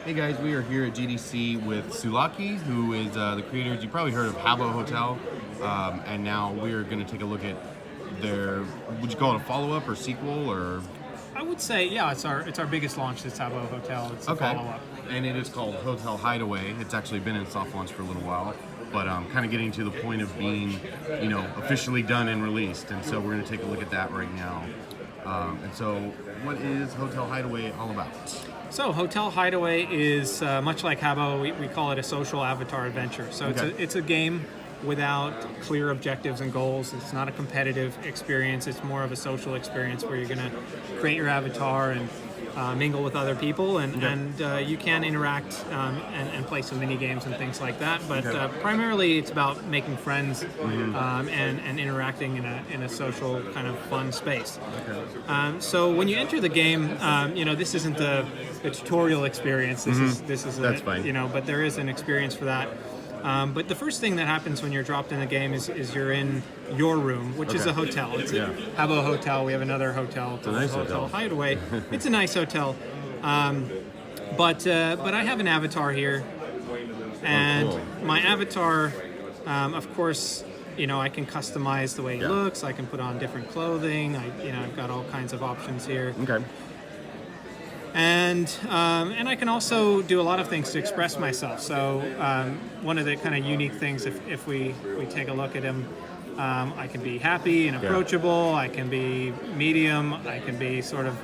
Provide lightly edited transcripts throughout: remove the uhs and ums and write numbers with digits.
Hey guys, we are here at GDC with Sulaki, who is the creators. You probably heard of Habbo Hotel, and now we're going to take a look at their. Would you call it a follow-up or sequel or? I would say, yeah, it's our biggest launch. This Hideaway Hotel. It's a follow-up, and it is called Hotel Hideaway. It's actually been in soft launch for a little while, but kind of getting to the point of being, officially done and released. And so we're going to take a look at that right now. And so, what is Hotel Hideaway all about? So Hotel Hideaway is much like Habbo. We call it a social avatar adventure. So it's a game without clear objectives and goals. It's not a competitive experience. It's more of a social experience where you're going to create your avatar and mingle with other people, and you can interact and play some mini games and things like that. But primarily, it's about making friends and interacting in a social kind of fun space. So when you enter the game, this isn't the tutorial experience. This is that's fine. But there is an experience for that. But the first thing that happens when you're dropped in the game is you're in your room, which is a hotel. It's a Habbo Hotel. We have another hotel called Hotel Hideaway. It's a nice hotel. But I have an avatar here. And my avatar, of course, I can customize the way it looks. I can put on different clothing. I've got all kinds of options here. Okay. And I can also do a lot of things to express myself. So one of the kind of unique things, if we take a look at him, I can be happy and approachable. I can be medium. I can be sort of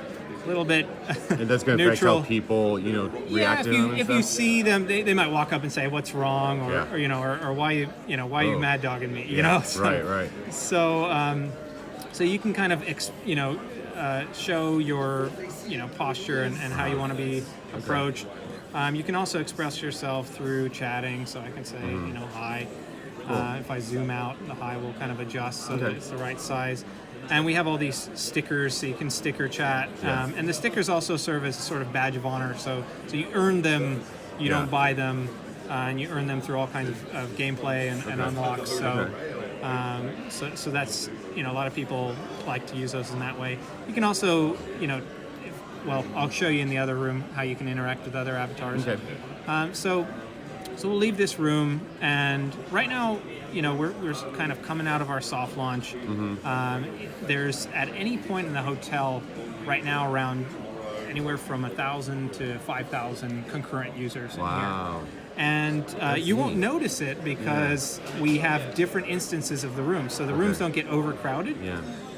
a little bit and that's going to affect how people, react to them. If you see them, they might walk up and say, "What's wrong?" or why you mad dogging me? Right. So you can kind of show your posture and how you want to be approached. You can also express yourself through chatting. So I can say hi. If I zoom out, the hi will kind of adjust so that it's the right size. And we have all these stickers, so you can sticker chat. And the stickers also serve as a sort of badge of honor. So you earn them, you don't buy them, and you earn them through all kinds of gameplay and unlocks. So that's, a lot of people like to use those in that way. You can also, I'll show you in the other room how you can interact with other avatars. Okay. So we'll leave this room, and right now, we're kind of coming out of our soft launch. There's at any point in the hotel right now around anywhere from 1,000 to 5,000 concurrent users in here. And you won't notice it because we have different instances of the room. So the rooms don't get overcrowded.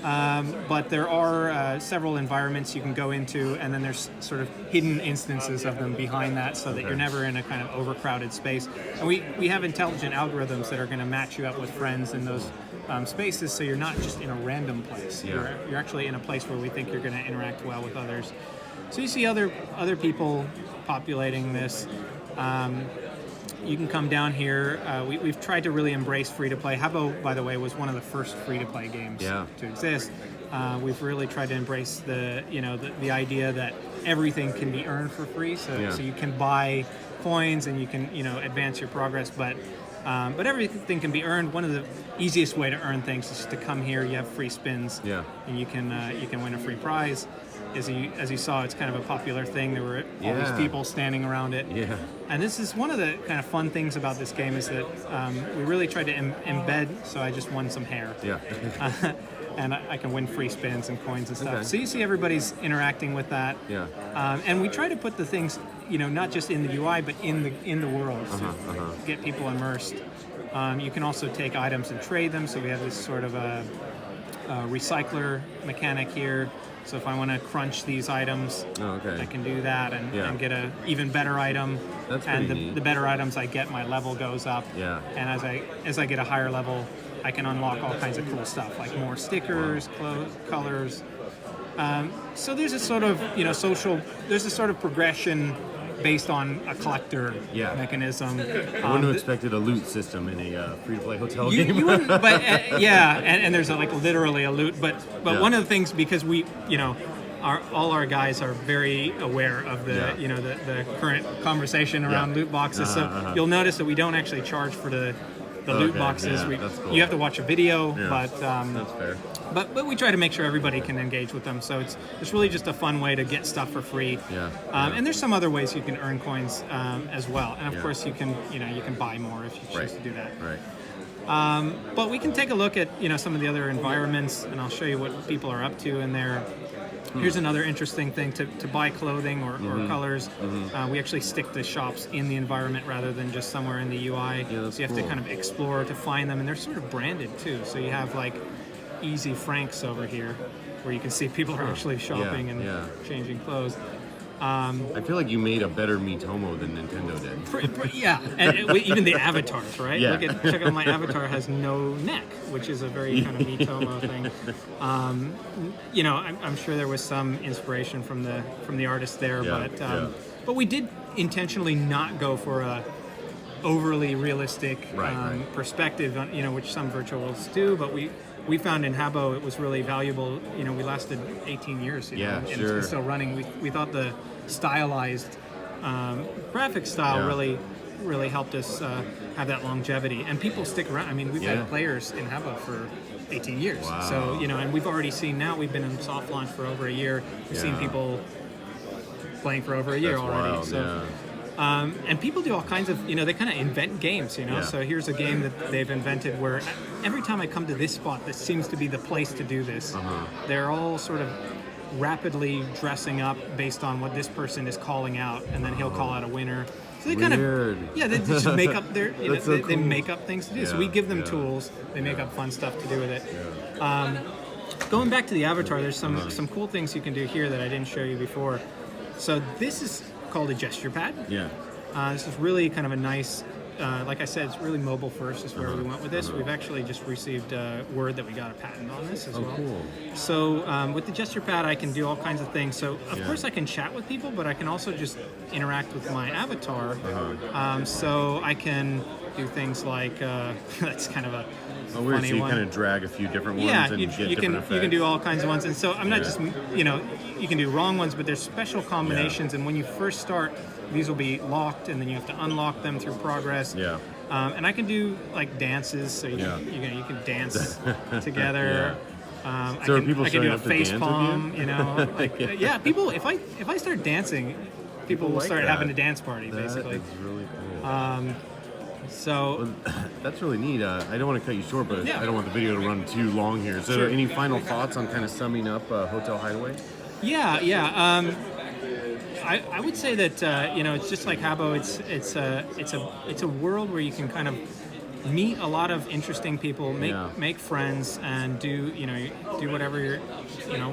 But there are several environments you can go into, and then there's sort of hidden instances of them behind that, so that you're never in a kind of overcrowded space. And we have intelligent algorithms that are going to match you up with friends in those spaces, so you're not just in a random place. You're actually in a place where we think you're going to interact well with others. So you see other people populating this. You can come down here. We've tried to really embrace free-to-play. Habbo, by the way, was one of the first free-to-play games to exist. We've really tried to embrace the idea that everything can be earned for free. So you can buy coins and you can advance your progress, but everything can be earned. One of the easiest way to earn things is to come here. You have free spins, and you can win a free prize. As you saw, it's kind of a popular thing. There were all these people standing around it. And this is one of the kind of fun things about this game is that we really tried to embed, so I just won some hair. And I can win free spins and coins and stuff. So you see everybody's interacting with that. And we try to put the things, not just in the UI, but in the world to get people immersed. You can also take items and trade them. So we have this sort of a recycler mechanic here. So if I want to crunch these items, I can do that and get an even better item. That's and pretty neat. The better items I get, my level goes up. And as I get a higher level, I can unlock all kinds of cool stuff, like more stickers, colors. So there's a sort of there's a sort of progression based on a collector mechanism. I wouldn't have expected a loot system in a free-to-play hotel game. You wouldn't, but and there's literally a loot. But one of the things, because we, all our guys are very aware of the current conversation around loot boxes. So you'll notice that we don't actually charge for the the loot Okay, boxes. yeah, that's cool. You have to watch a video, Yeah, but that's fair. but we try to make sure everybody can engage with them. So it's really just a fun way to get stuff for free. Yeah, And there's some other ways you can earn coins as well. And of Yeah. course you can buy more if you choose to do that. Right. But we can take a look at some of the other environments, and I'll show you what people are up to in there. Here's another interesting thing to buy clothing or colors. We actually stick the shops in the environment rather than just somewhere in the UI. Yeah, that's so you have cool. to kind of explore to find them, and they're sort of branded too. So you have like Easy Franks over here, where you can see people are actually shopping and changing clothes. I feel like you made a better Miitomo than Nintendo did. Yeah, and even the avatars, right? Yeah. Check out my avatar has no neck, which is a very kind of Miitomo thing. I'm sure there was some inspiration from the artist there, but we did intentionally not go for a overly realistic Right. perspective, on, which some virtual worlds do, but we found in Habbo it was really valuable. We lasted 18 years. Yeah, and sure. it's still running. We thought the stylized graphic style really helped us have that longevity, and people stick around. I mean, we've had players in Habbo for 18 years. Wow. So and we've already seen now. We've been in soft launch for over a year. We've seen people playing for over a year That's already. wild, So. And people do all kinds of, they kind of invent games, Yeah. So here's a game that they've invented where every time I come to this spot, this seems to be the place to do this. They're all sort of rapidly dressing up based on what this person is calling out, and then he'll call out a winner. So they kind Weird. of, they just make up their, That's so they cool. make up things to do. So we Yeah, give them yeah. tools, they make up fun stuff to do with it. Going back to the avatar, there's some cool things you can do here that I didn't show you before. So this is called a gesture pad. Yeah. This is really kind of a nice, like I said, it's really mobile first is where we went with this. We've actually just received word that we got a patent on this as well. Cool. So with the gesture pad, I can do all kinds of things. So of course I can chat with people, but I can also just interact with my avatar. So I can do things like, that's kind of a Weird. funny So you one. kind of drag a few different ones Yeah, and you get can different effects. you can do all kinds of ones, and so I'm not just you can do wrong ones, but there's special combinations, and when you first start, these will be locked, and then you have to unlock them through progress. Yeah. And I can do like dances, so you can dance together. So are I people can showing do a up to face dance with palm, you? yeah. People, if I start dancing, people will like start that. having a dance party, basically. That is really cool. So That's really neat. I don't want to cut you short, but Yeah. I don't want the video to run too long here. So, Sure. any final thoughts on kind of summing up Hotel Hideaway? yeah. I would say that it's just like Habbo. It's a world where you can kind of meet a lot of interesting people, make friends, and do whatever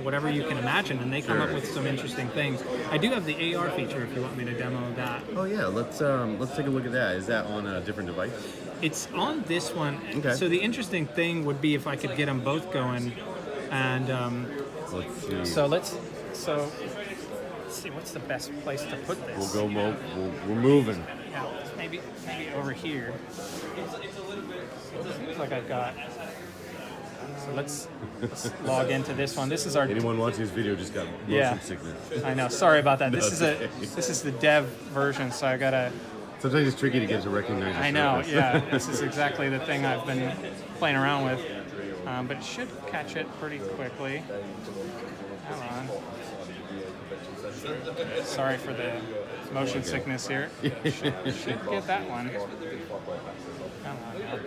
whatever you can imagine, and they come up with some interesting things. I do have the AR feature if you want me to demo that. Oh yeah, let's take a look at that. Is that on a different device? It's on this one. Okay. So the interesting thing would be if I could get them both going, and Let's see. so let's see what's the best place to put this. We're moving. Yeah, maybe over here. Seems like I've got. So let's log into this one. This is our. Anyone watching this video just got motion Yeah. sickness. I know. Sorry about that. This No, this is the dev version, so I gotta. Sometimes it's tricky to get to recognize. I know. Yeah, this is exactly the thing I've been playing around with, but it should catch it pretty quickly. Hold on. Sorry for the motion sickness here. Should get that one. Come on now.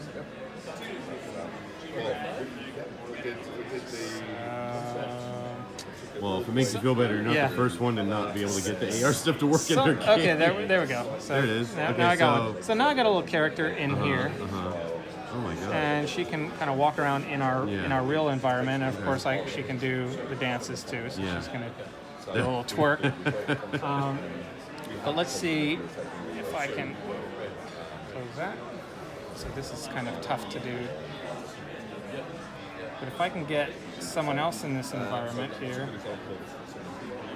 Well, if it makes you feel better, you're not Yeah. the first one to not be able to get the AR stuff to work in their game. Okay, there we go. So There it is. Now, Okay, now I got so- one. So now I got a little character in here, Oh my god. and she can kind of walk around in our real environment. And of course, she can do the dances too. So Yeah. she's gonna do a little twerk. But let's see if I can close that. So this is kind of tough to do. But if I can get someone else in this environment here.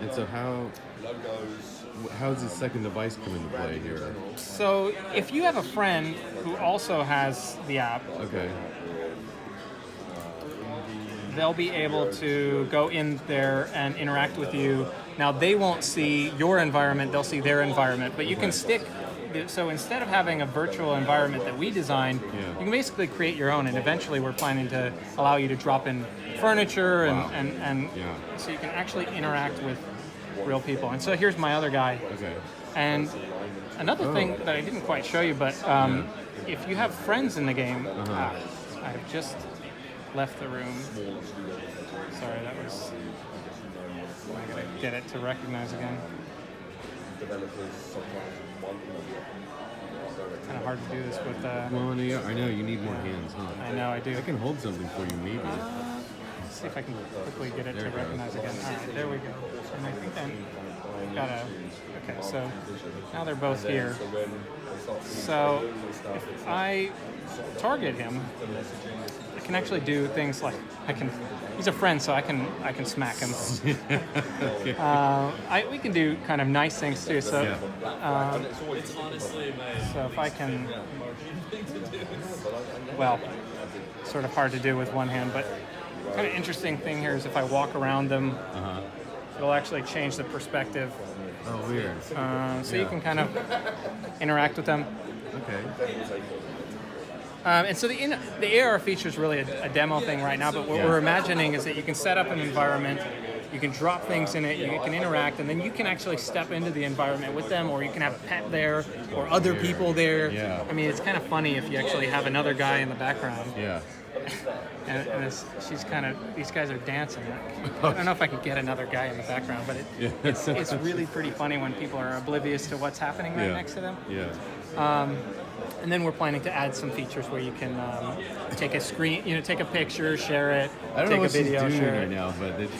And so how does the second device come into play here? So if you have a friend who also has the app, Okay. they'll be able to go in there and interact with you. Now they won't see your environment, they'll see their environment, but you can stick so instead of having a virtual environment that we designed, you can basically create your own. And eventually, we're planning to allow you to drop in furniture and so you can actually interact with real people. And so here's my other guy. Okay. And another thing that I didn't quite show you, but if you have friends in the game, I've just left the room. Sorry, that was. I gotta get it to recognize again. Kind of hard to do this with. Well, yeah, I know you need more hands, huh? I know I do. I can hold something for you, maybe. Let's see if I can quickly get it to recognize again. All right, there we go. And I think then gotta. Okay, so now they're both here. So if I target him, I can actually do things like I can. He's a friend, so I can smack him. We can do kind of nice things too. So, so if I can, well, sort of hard to do with one hand, but kind of interesting thing here is if I walk around them, it'll actually change the perspective. Oh, weird. So you can kind of interact with them. Okay. And so the AR feature is really a demo thing right now, but what we're imagining is that you can set up an environment, you can drop things in it, you can interact, and then you can actually step into the environment with them, or you can have a pet there, or other people there. Yeah. I mean, it's kind of funny if you actually have another guy in the background. Yeah. And she's kind of, these guys are dancing. I don't know if I could get another guy in the background, but it's really pretty funny when people are oblivious to what's happening right next to them. Yeah. And then we're planning to add some features where you can take a screen, take a picture, share it, I don't take know what a video, she's doing share right it. now, but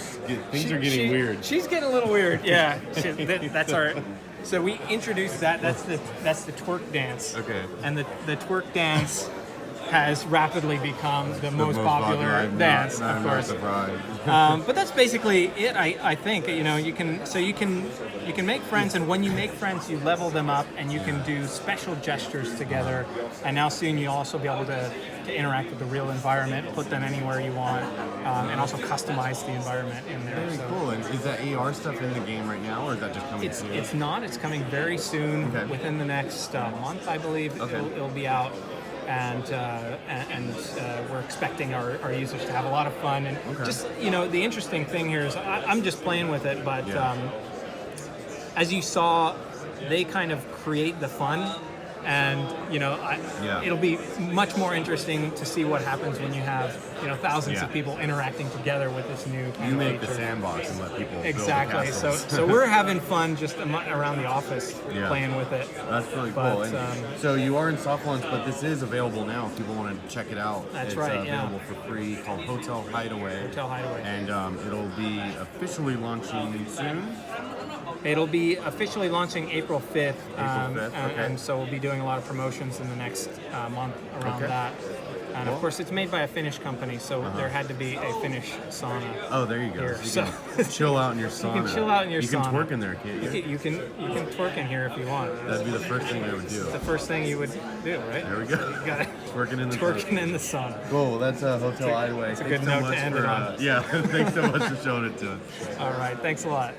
things are getting weird. She's getting a little weird. Yeah, that's our. So we introduced that. That's the twerk dance. Okay. And the twerk dance has rapidly become the most popular dance, of course. But that's basically it. I think you can make friends, and when you make friends, you level them up, and you can do special gestures together. And now soon you'll also be able to interact with the real environment, put them anywhere you want, and also customize the environment in there. Very cool. And is that AR stuff in the game right now, or is that just coming soon? It's not. It's coming very soon. Okay. Within the next month, I believe. Okay. It'll be out. And we're expecting our users to have a lot of fun. And just, the interesting thing here is I'm just playing with it, but as you saw, they kind of create the fun. And, it'll be much more interesting to see what happens when you have, thousands of people interacting together with this new kind You of make feature. the sandbox and let people Exactly. build the castles. So we're having fun just around the office playing with it. That's really cool. But, And so you are in soft launch, but this is available now if people want to check it out. That's it's right, available for free, called Hotel Hideaway. Hotel Hideaway. And it'll be officially launching soon. It'll be officially launching April 5th. Okay. And so we'll be doing a lot of promotions in the next month around that. And of course, it's made by a Finnish company, so there had to be a Finnish sauna. Oh, there you go. Here. So you can chill out in your sauna. You can chill out in your sauna. You can twerk in there, can't you? You can twerk in here if you want. That'd be the first thing I would do. The first thing you would do, right? There we go. You got it. Twerking in the sauna. Cool. Well, that's Hotel Hideaway. It's a good note to end it on. Yeah. Thanks so much for showing it to us. All right. Thanks a lot.